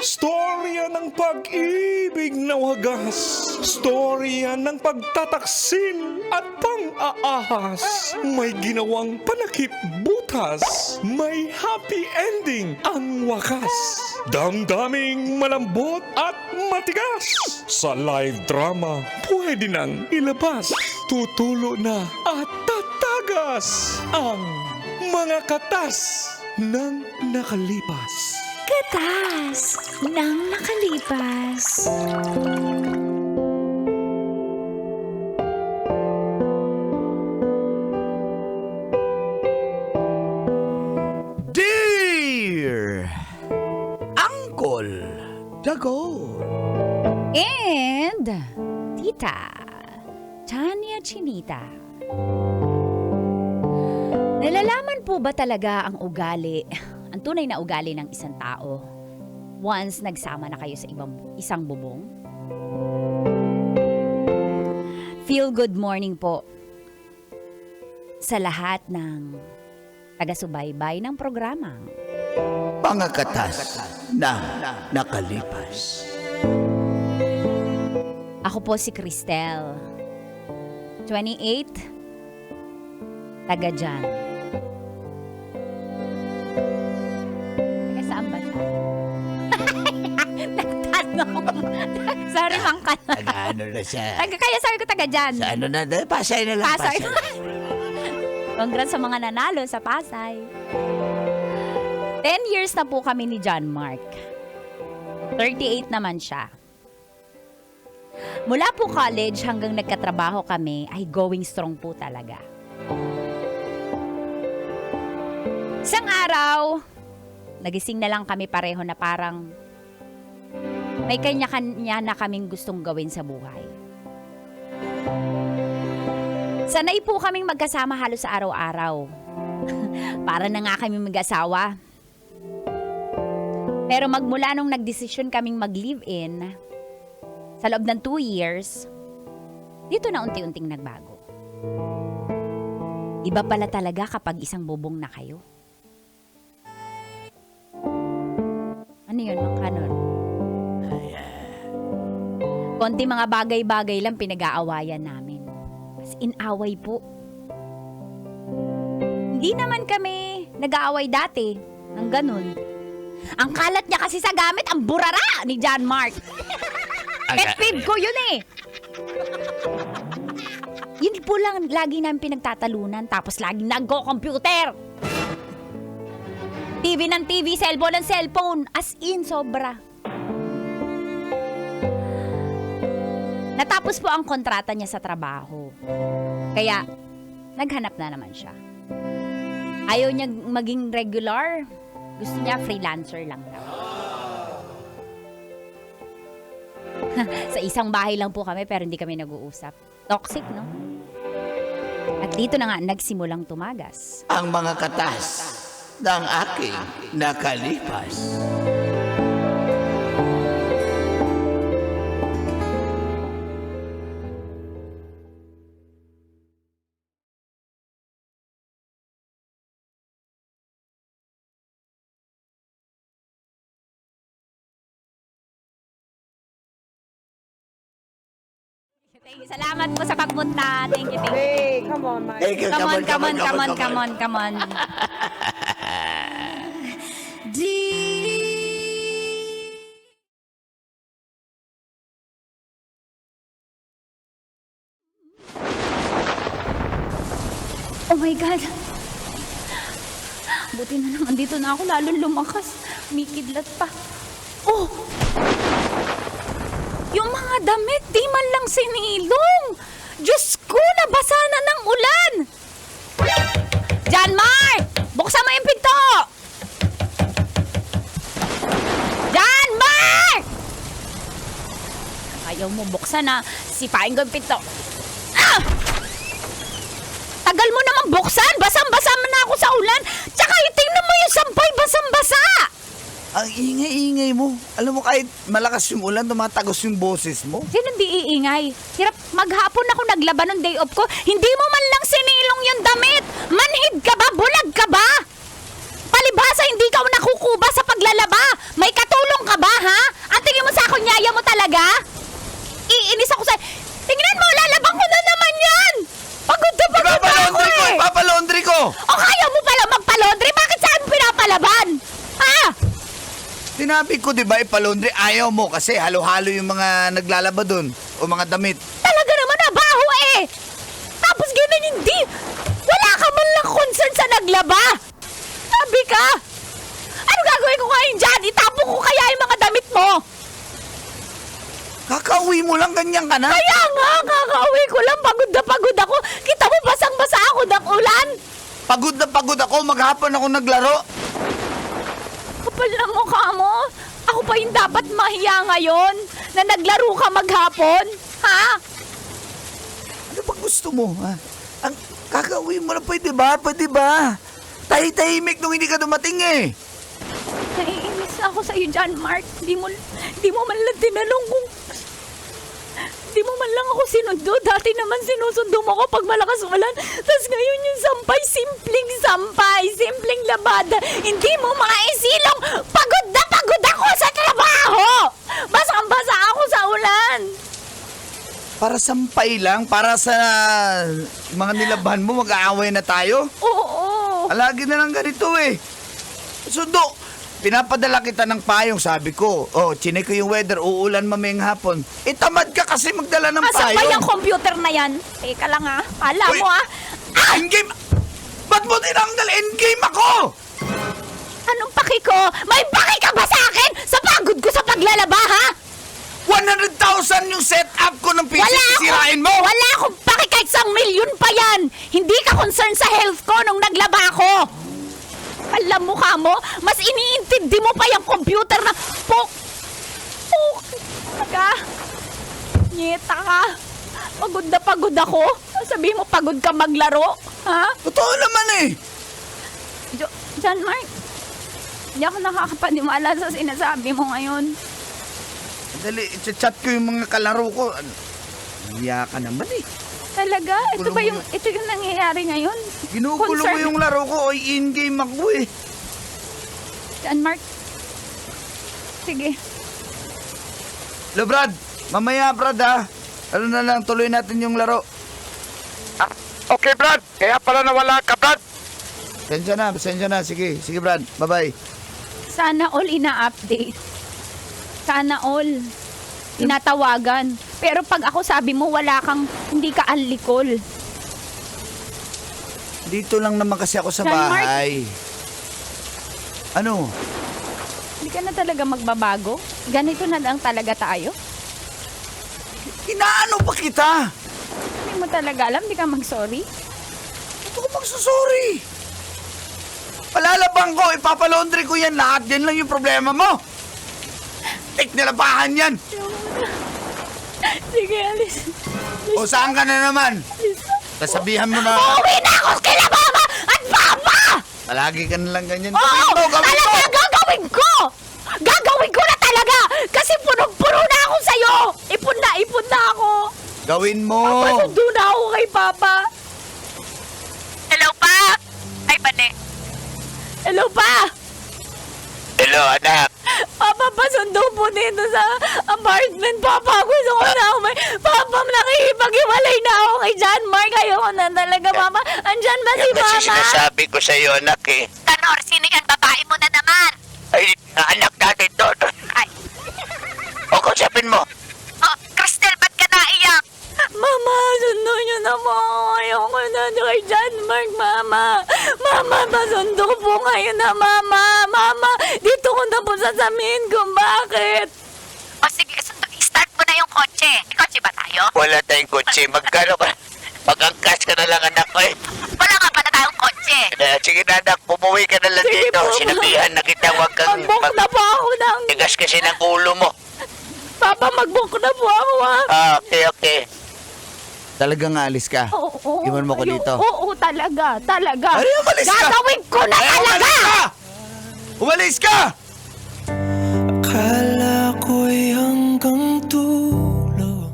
Storya ng pag-ibig na wagas. Storya ng pagtataksil at pang-aahas. May ginawang panakip butas. May happy ending ang wakas. Damdaming malambot at matigas. Sa live drama, pwede nang ilabas. Tutulo na at tatagas ang mga katas ng nakalipas. Katas ng nakalipas. Dear Uncle Dagon. And Tita Tanya Chinita. Nalalaman po ba talaga ang ugali, ang tunay na ugali ng isang tao once nagsama na kayo sa isang bubong? Feel good morning po sa lahat ng taga-subaybay ng programang Mga katas ng nakalipas. Ako po si Cristel, 28, taga dyan. Taga saan ba siya? Nagtanong. Sorry, mangka. Taga-ano na siya? Kaya sabi ko taga dyan. Sa ano na? Pasay na lang. Pasay. Congrats sa mga nanalo sa Pasay. 10 years na po kami ni John Mark. 38 naman siya. Mula po college hanggang nagkatrabaho kami ay going strong po talaga. Isang araw, nagising na lang kami pareho na parang may kanya-kanya na kaming gustong gawin sa buhay. Sanay po kaming magkasama halos sa araw-araw. Para na nga kami mag-asawa. Pero magmula nung nagdesisyon kaming mag-live-in, sa loob ng 2 years, dito na unti-unting nagbago. Iba pala talaga kapag isang bubong na kayo. Ano yun, Mang Kanon? Konti mga bagay-bagay lang pinag-aawayan namin. As in away po. Hindi naman kami nag-aaway dati ng ganun. Ang kalat niya kasi sa gamit, ang burara ni John Mark. Pet peeve ko yun eh. Yun po lang lagi namin pinagtatalunan, tapos lagi nag-go-computer. TV ng TV, cellphone ng cellphone. As in, sobra. Natapos po ang kontrata niya sa trabaho. Kaya, naghanap na naman siya. Ayaw niya maging regular. Gusto niya freelancer lang daw. Sa isang bahay lang po kami pero hindi kami nag-uusap. Toxic, no? At dito na nga nagsimulang tumagas. Ang mga katas ng aking nakalipas. Thank you. Salamat po sa pagpunta. Thank you, thank you. Hey, come on, Mike. Hey, Come on. Oh my God. Buti na naman dito na ako lalong lumakas. May kidlat pa. Oh! Yung mga damit, di man lang sinilong. Diyos ko, nabasa na ng ulan. John Mark! Buksan mo yung pinto! John Mark! Ayaw mo buksan na. Sipain ko yung pinto. Ah! Tagal mo naman buksan. Basang-basa na ako sa ulan. Tsaka tingnan mo yung sampay basang-basa. Ang ingay-ingay mo. Alam mo, kahit malakas yung ulan, tumatagos yung boses mo. Sino di iingay? Hirap maghapon ako naglaban ng day off ko. Hindi mo man lang sinilong yung damit. Manhid ka ba? Bulag ka ba? Palibhasa hindi ka nakukuba sa paglalaba. May katulong ka ba, ha? Sinabi ko, di ba, ipalaundry, ayaw mo kasi halo-halo yung mga naglalaba doon o mga damit. Talaga naman nabaho eh! Tapos ganun hindi! Wala ka man lang concern sa naglaba! Sabi ka! Ano gagawin ko ngayon dyan? Itapon ko kaya yung mga damit mo? Kakauwi mo lang, ganyan ka na. Kaya nga, kakauwi ko lang, pagod na pagod ako. Kita mo, basang-basa ako ng ulan. Pagod na pagod ako, maghapon ako naglaro. Kapal na mukha mo. Ako pa yung dapat mahiya ngayon na naglaro ka maghapon. Ha? Ano ba gusto mo, ha? Ang kakauwi mo lang, pwede ba? Pwede ba? Tahimik nung hindi ka dumating eh. Naiinis na ako sa'yo dyan, Mark. Di mo man lang tinanong kung... Di mo man lang ako sinundo. Dati naman sinusundo mo ako pag malakas ulan. Tapos ngayon yung sampay, simpleng labada. Hindi mo maisilong. Pagod na pagod ako sa trabaho. Basang-basa ako sa ulan. Para sampay lang, para sa mga nilabahan mo, mag-aaway na tayo. Oo. Alagi na lang ganito eh. Sundo, pinapadala kita ng payong, sabi ko. Oh, chinek ko yung weather, uulan mamayang hapon. Tamad ka kasi magdala ng Asan ba payong. yung computer na yan? Teka lang ha. Alam Uy, mo ha. Endgame! Ba't mo tinanggal? Endgame ako! Anong paki ko? May paki ka ba sa akin? Sa pagod ko sa paglalaba ha? 100,000 yung setup ko ng PC, sisirain mo! Wala akong paki kahit 1,000,000 pa yan! Hindi ka concerned sa health ko nung naglaba ako! Alam mo ka mo, mas iniintindi mo pa yung computer na pok ka. Nyeta ka. Pagod na pagod ako. Sabihin mo pagod ka maglaro. Ha? Totoo naman eh! John Mark, hindi ako nakakapaniwala sa sinasabi mo ngayon. Dali, chat ko yung mga kalaro ko. Hiya ka naman eh. Talaga? Ito yung nangyayari ngayon? Ginugulo mo yung laro ko, oy, in-game ako eh. John Mark. Sige. Lo, Brad, mamaya, Brad, ha? Ano na lang, tuloy natin yung laro. Okay, Brad. Kaya pala nawala ka, Brad. Pasensya na. Sige, Brad. Bye-bye. Sana all ina-update. Sana all tinatawagan. Pero pag ako sabi mo, hindi ka alikol. Dito lang naman kasi ako sa John Mark. bahay. Ano? Hindi ka na talaga magbabago? Ganito na lang talaga tayo? Inaano pa kita? Hindi mo talaga alam, di ka mag-sorry? Ito ko magsusorry. Palalabang ko, ipapalaundry ko yan lahat. Yan lang yung problema mo. Nilabahan yan. Sige, alis. O saan ka na naman? Sasabihan mo na. Uuwi na ako kila mama at papa! Palagi ka na lang ganyan. Oo! Gawin mo! Talaga gagawin ko! Gagawin ko na talaga! Kasi punong-puno na ako sa'yo! Ipon na ako! Gawin mo! Papasundo na ako kay papa! Hello, pa? Ay, bane. Hello, pa? Hello, anak. Papa, pasundo po dito sa apartment. Papa, gusto ko na umay. Papa, nakikipag-iwalay na ako kay John Mark. Ayoko na talaga, Papa. Andyan ba si Yan kasi Mama? sinasabi ko sa iyo, anak eh. Tanor, sino yan? Babae mo na naman. Ay, anak natin doon. Ay. O, kausapin mo. Oh, Cristel, ba't ka naiyak? Mama, sundo niyo na po ako. Ayoko na kay John Mark, Mama. Mama, pasundo po ngayon na, Mama. Mama, dito ko na po sasabihin kung bakit. O sige, start mo na yung kotse. May kotse ba tayo? Wala tayong kotse. Magkano ka? Mag-angkas ka na lang, anak ko eh. Wala nga pa na tayong kotse. Sige na, anak. Pumuwi ka na lang Sige dito. po, Sinabihan na kita. Huwag kang Mag-book na po ako ng... tigas kasi ng ulo mo. Papa, mag-book na po ako, ha? Okay. Talagang alis ka? Oo. Iwan mo ko dito? Oo, talaga. Ay, umalis ka! Gagawin ko na Ay, talaga! Umalis ka! Akala ko'y hanggang dulo.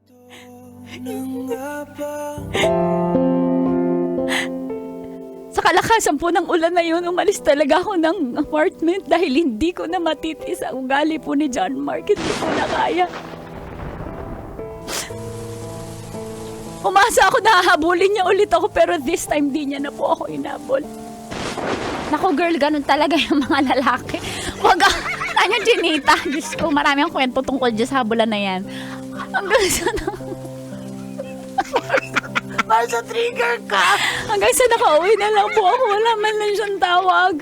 Ito na nga ba? Sa kalakasan po ng ulan na yun, umalis talaga ako ng apartment dahil hindi ko na matitis ang ugali po ni John Mark. Hindi ko na kaya. Umasa ako na hahabulin niya ulit ako pero this time di niya na po ako inabol. Naku girl, ganun talaga yung mga lalaki. Wag ano, Chinita? Diyos ko, marami ang kwento tungkol dyan sa habulan na yan. Hanggang sa Basta trigger ka. Hanggang sa nakauwi na lang po ako. Wala man lang siyang tawag.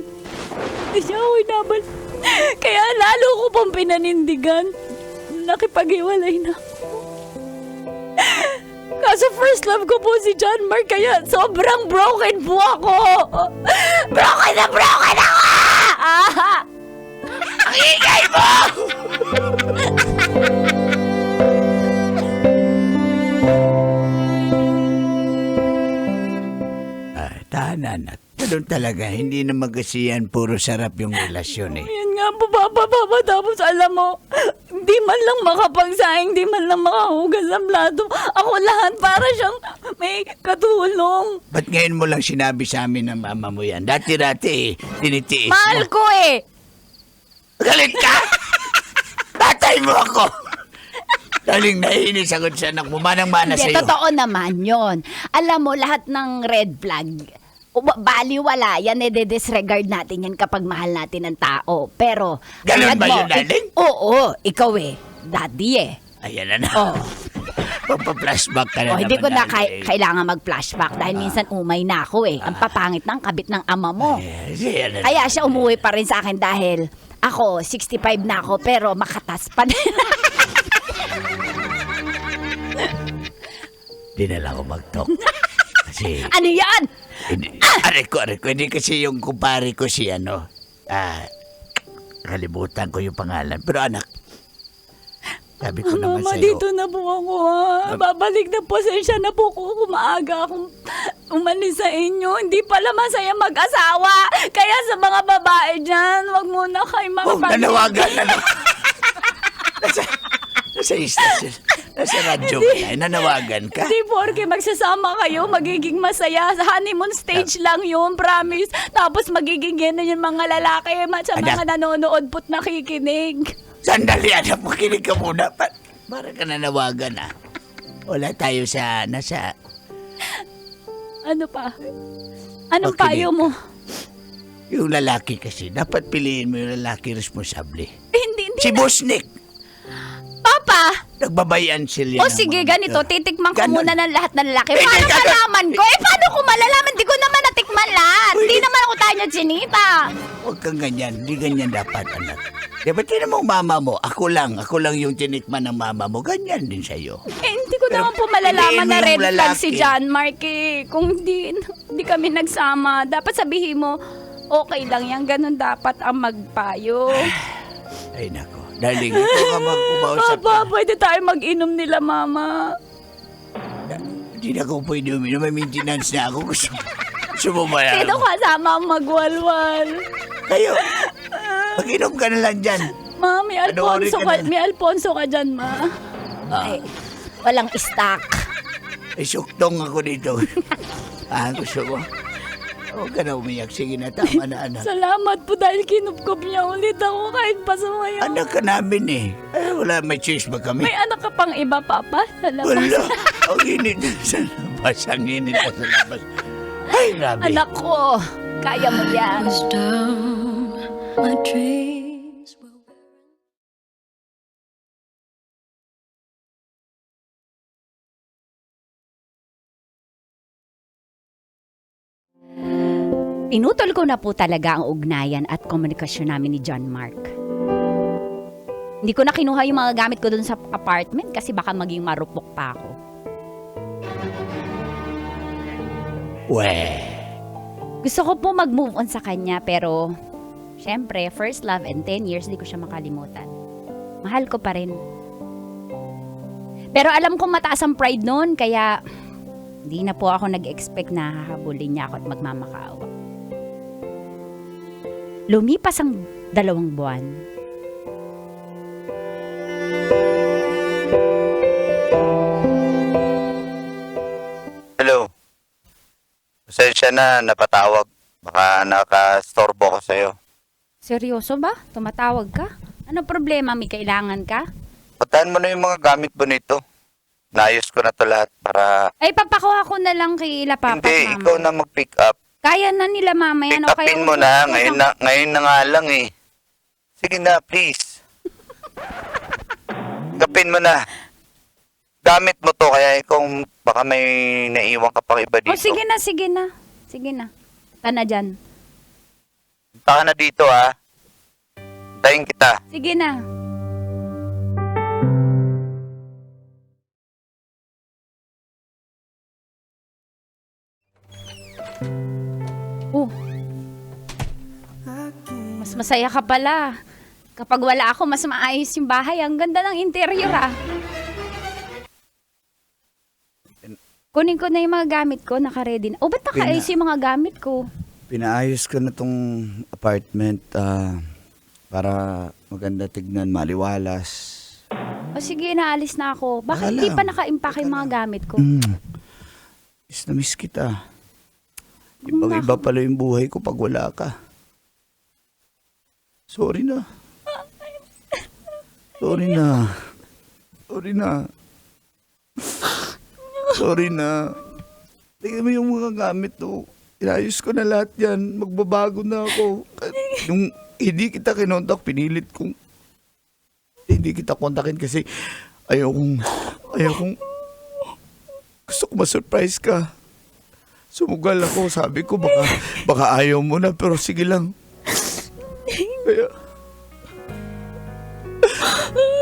Hindi siya ako inabol. Kaya lalo ko pong pinanindigan. Nakipag-iwalay na ako. Kaso first love ko po si John Mark, kaya sobrang broken po ako. Broken ako! Ah! Ang ingay mo! Tahanan at ganun talaga. Hindi naman kasi yan puro sarap yung relasyon eh. Yan nga po, Papa. Tapos alam mo, di man lang makapagsaing, di man lang makahugas ng plato. Ako lahat para siyang may katulong. Ba't ngayon mo lang sinabi sa amin ng mama mo yan? Dati-dati eh, tinitiis Mahal mo. ko eh. Galit ka? Tatay mo ako! Daling naiinis ako sa anak mo. Manang-mana Hindi, sa'yo. totoo naman yon. Alam mo, lahat ng red flag, baliwala, yan disregard natin yan kapag mahal natin ang tao. Pero, Ganun tulad ba mo, yun, darling? Oo, ikaw eh. Daddy eh. Ayan na na. Oh. Pagpa-flashback ka na Hindi ko na darling. kailangan mag-flashback dahil minsan umay na ako eh. Ang papangit ng kabit ng ama mo. Ayan na. Kaya siya umuwi pa rin sa akin dahil ako, 65 na ako pero makatas pa din. Di na lang ako mag-talk. Kasi, Ano yan? aray ko. Hindi kasi yung kumpare ko si kalimutan ko yung pangalan. Pero anak, sabi ko naman Mama, sa'yo. dito na po ako ha. Babalik na pasensya na po ko maaga akong umalis sa inyo. Hindi pala masaya mag-asawa. Kaya sa mga babae dyan, wag muna kayo Nanawagan na naman. Nasa istasyon. Nasa radyo ka tayo. Nanawagan ka. Hindi porke magsasama kayo, magiging masaya. Sa honeymoon stage lang yun, promise. Tapos magiging gano'n yung mga lalaki sa mga nanonood po't nakikinig. Sandali, anak. Makinig ka muna. Para ka nanawagan Wala tayo sa nasa... Ano pa? Anong Makinig payo mo? Yung lalaki kasi, dapat piliin mo yung lalaki responsable. Hindi. Si Busnik. Papa! Nagbabayan sila. O sige, ganito, titikman ko Ganon. muna ng lahat ng lalaki. Hindi, Paano ganon. malaman ko? Paano ko malalaman? Di ko naman natikman lahat. Hindi naman ako tayo Chinita. Huwag kang ganyan. Hindi ganyan dapat, anak. Dapat yun mo mama mo. Ako lang yung tinikman ng mama mo. Ganyan din sa'yo. Hindi ko naman po malalaman piliin mo na yung red flag lalaki. si John Mark eh. Kung hindi kami nagsama, dapat sabihin mo, okay lang yan. Ganun dapat ang magpayo. Ay, nako. Darling, ito ka magpumausap Papa, ka. pwede tayo mag-inom nila, Mama. Hindi na ako pwede uminom. May maintenance na ako. Gusto mo ba yan? Sino kasama ang magwalwal? Kayo. Mag-inom ka na lang dyan. Ma, may Alfonso Panoorin ka ka, na. may Alfonso ka dyan, Ma. Ay, walang stock. Ay, suktong ako dito. Gusto mo? Huwag ka na umiyak. Sige na, tama na, anak. Salamat po dahil kinupkup niya ulit ako kahit pasamayo. Anak ka namin eh. Ay, wala, may choice ba kami? May anak ka pang iba, Papa? Sa labas. Wala. Ang init na sa labas. Ang init na sa labas. Ay, grabe. Anak ko, kaya mo yan. down, my dreams were Pinutol ko na po talaga ang ugnayan at komunikasyon namin ni John Mark. Hindi ko na kinuha yung mga gamit ko dun sa apartment kasi baka maging marupok pa ako. Gusto ko po mag-move on sa kanya pero syempre, first love and 10 years, di ko siya makalimutan. Mahal ko pa rin. Pero alam kong mataas ang pride noon kaya hindi na po ako nag-expect na hahabulin niya ako at magmamakaawa. Lumipas ang 2 buwan. Hello. Pasensya na, napatawag. Baka nakastorbo ko sa'yo. Seryoso ba? Tumatawag ka? Ano problema? May kailangan ka? Puntahan mo na yung mga gamit mo nito. Naayos ko na to lahat para... Ay, papakuha ko na lang kay ila papa at Hindi, mama. ikaw na mag-pick up. Kaya na nila mama yan. Pick upin mo na. Ngayon na nga lang eh. Sige na, please. Kapin mo na. Gamit mo to, kaya ikaw baka may naiwan ka pang iba dito. Oh, sige na, sige na. Sige na. Tana dyan. Punta ka na dito ha. Tayin kita. Sige na. Oh. Mas masaya ka pala. Kapag wala ako, mas maayos yung bahay. Ang ganda ng interior ah. Kunin ko na yung mga gamit ko, naka-ready na. Oh, ba't naka-ayos yung mga gamit ko? Pinaayos ko na tong apartment para maganda tignan, maliwalas. O sige, naalis na ako. Bakit Baka hindi lang. pa naka-impact yung mga gamit ko? Miss na miss kita. Ibang-iba pala yung buhay ko pag wala ka. Sorry na. Sorry na. Sorry na. Sorry na. Tingnan mo yung mga gamit to. Inayos ko na lahat yan. Magbabago na ako. Yung hindi kita kinontak, pinilit kong hindi kita kontakin kasi ayokong gusto ko ma-surprise ka. Sumugal ako. Sabi ko baka ayaw mo na pero sige lang. Kaya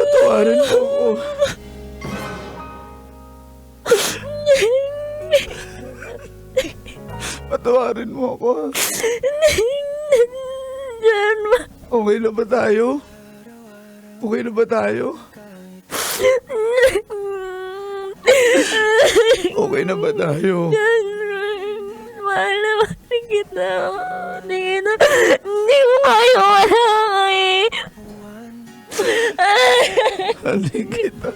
patawarin mo ako. Patawarin mo ako. Okay na ba tayo? Okay na ba tayo? Okay na ba tayo? Mahal naman kita. Hindi ko kayo wala eh. Halika kita.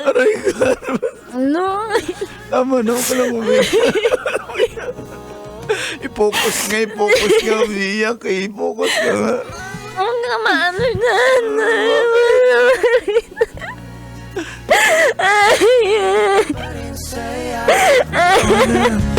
Aray ka. Ano? Tama na ako lang umiyak. I-focus nga, umiyak eh. I-focus ka nga. Ang kamano dyan. Tama na.